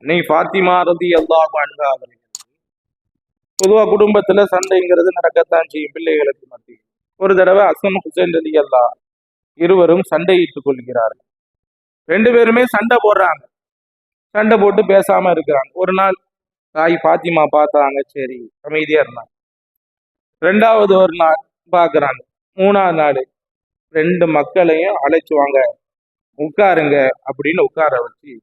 அன்னை ஃபாத்திமா ரலியல்லாஹு அன்ஹா அவர்கள் பொதுவா குடும்பத்துல சண்டைங்கிறது நடக்கத்தான் செய்யும் பிள்ளைகளுக்கு மத்தியில். ஒரு தடவை ஹசன் ஹுசைன் ரலியல்லாஹு இருவரும் சண்டையிட்டுக் கொள்கிறார்கள். ரெண்டு பேருமே சண்டை போடுறாங்க. சண்டை போட்டு பேசாம இருக்கிறாங்க. ஒரு நாள் தாய் ஃபாத்திமா பார்த்தாங்க, சரி அமைதியா இருந்தாங்க. ரெண்டாவது ஒரு நாள் பாக்குறாங்க. மூணாவது நாள் ரெண்டு மக்களையும் அழைச்சு வாங்க, உட்காருங்க அப்படின்னு உட்கார வச்சு,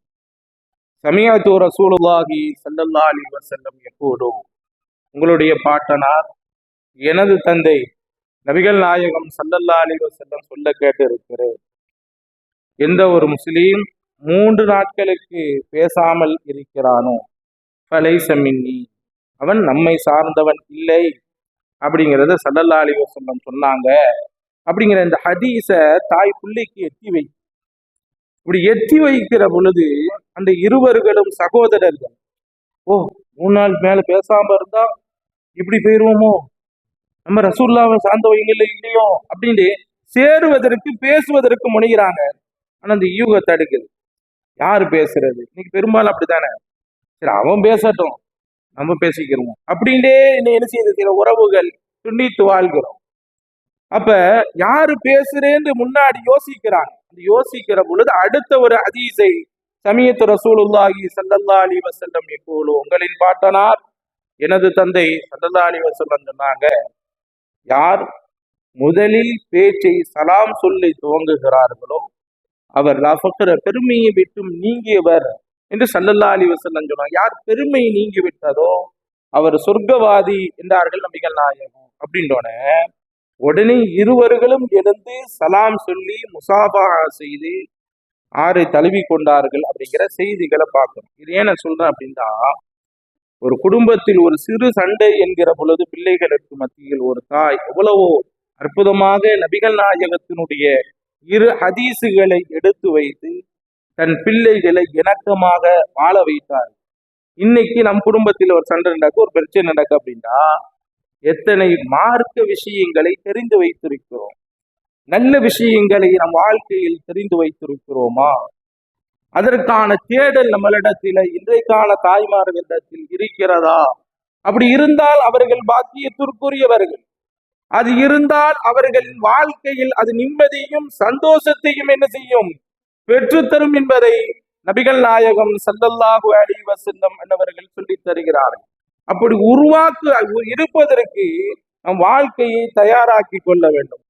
சமியத்து ரசூலுல்லாஹி ஸல்லல்லாஹு அலைஹி வஸல்லம் யகூலு, உங்களுடைய பாட்டனார் எனது தந்தை நபிகள் நாயகம் ஸல்லல்லாஹு அலைஹி வஸல்லம் சொல்ல கேட்டு இருக்கிறேன். எந்த ஒரு முஸ்லீம் 3 நாட்களுக்கு பேசாமல் இருக்கிறானோ ஃபலைஸ மின்னி, அவன் நம்மை சார்ந்தவன் இல்லை அப்படிங்கிறத ஸல்லல்லாஹு அலைஹி வஸல்லம் சொன்னாங்க. அப்படிங்கிற இந்த ஹதீஸ தாய் பிள்ளைக்கு எத்தி வை. இப்படி எத்தி வைக்கிற பொழுது அந்த இருவர்களும் சகோதரர்கள், ஓ 3 நாள் மேல பேசாம இருந்தா இப்படி போயிருவோமோ, நம்ம ரசூலுல்லாஹ்வை சார்ந்தவங்க இல்லையோ அப்படின்னு சேருவதற்கு பேசுவதற்கு முனைகிறாங்க. ஆனா அந்த யூக தடுக்குது. யாரு பேசுறது? இன்னைக்கு பெரும்பாலும் அப்படித்தானே. சரி அவன் பேசட்டும், நம்ம பேசிக்கிறோம் அப்படின்டே என்ன செய்யுது, சில உறவுகள் துண்டித்து வாழ்கிறோம். அப்ப யாரு பேசுறேன்னு முன்னாடி யோசிக்கிறாங்க. யோசிக்கிற பொழுது அடுத்த ஒரு ஹதீஸை சமியத்து ரசூலுல்லாஹி ஸல்லல்லாஹு அலைஹி வஸல்லம் யகூலு, உங்களின் பாட்டனார் எனது தந்தை ஸல்லல்லாஹு அலைஹி வஸல்லம் சொன்னாங்க, யார் முதலில் பேச்சை சலாம் சொல்லி துவங்குகிறார்களோ அவர் லஃபக்ர, பெருமையை விட்டும் நீங்கியவர் என்று ஸல்லல்லாஹு அலைஹி வஸல்லம் சொன்னாங்க. யார் பெருமை நீங்கி விட்டதோ அவர் சொர்க்கவாதி என்றார்கள் நபிகள் நாயகம். அப்படின்றோன உடனே இருவர்களும் எழுந்து சலாம் சொல்லி முசாபா செய்து ஆரை தழுவி கொண்டார்கள் அப்படிங்கிற செய்திகளை பார்க்கணும். இது ஏன் நான் சொல்றேன் அப்படின்னா, ஒரு குடும்பத்தில் ஒரு சிறு சண்டை என்கிற பொழுது பிள்ளைகளுக்கு மத்தியில் ஒரு தாய் எவ்வளவோ அற்புதமாக நபிகள் நாயகத்தினுடைய 2 ஹதீசுகளை எடுத்து வைத்து தன் பிள்ளைகளை இணக்கமாக வாழ வைத்தார். இன்னைக்கு நம் குடும்பத்தில் ஒரு சண்டை நடக்க, ஒரு பிரச்சனை நடக்க அப்படின்னா எத்தனை மார்க்க விஷயங்களை தெரிந்து வைத்திருக்கிறோம், நல்ல விஷயங்களை நம் வாழ்க்கையில் தெரிந்து வைத்திருக்கிறோமா? அதற்கான தேடல் நம்மளிடத்தில் இன்றைக்கான தாய்மார்களிடத்தில் இருக்கிறதா? அப்படி இருந்தால் அவர்கள் பாக்கியத்திற்குரியவர்கள். அது இருந்தால் அவர்களின் வாழ்க்கையில் அது நிம்மதியும் சந்தோஷத்தையும் என்ன செய்யும், பெற்றுத்தரும் என்பதை நபிகள் நாயகம் ஸல்லல்லாஹு அலைஹி வஸல்லம் என்பவர்கள் சொல்லித் தருகிறார்கள். அப்படி இருப்பதற்கு நம் வாழ்க்கையை தயாராக்கி கொள்ள வேண்டும்.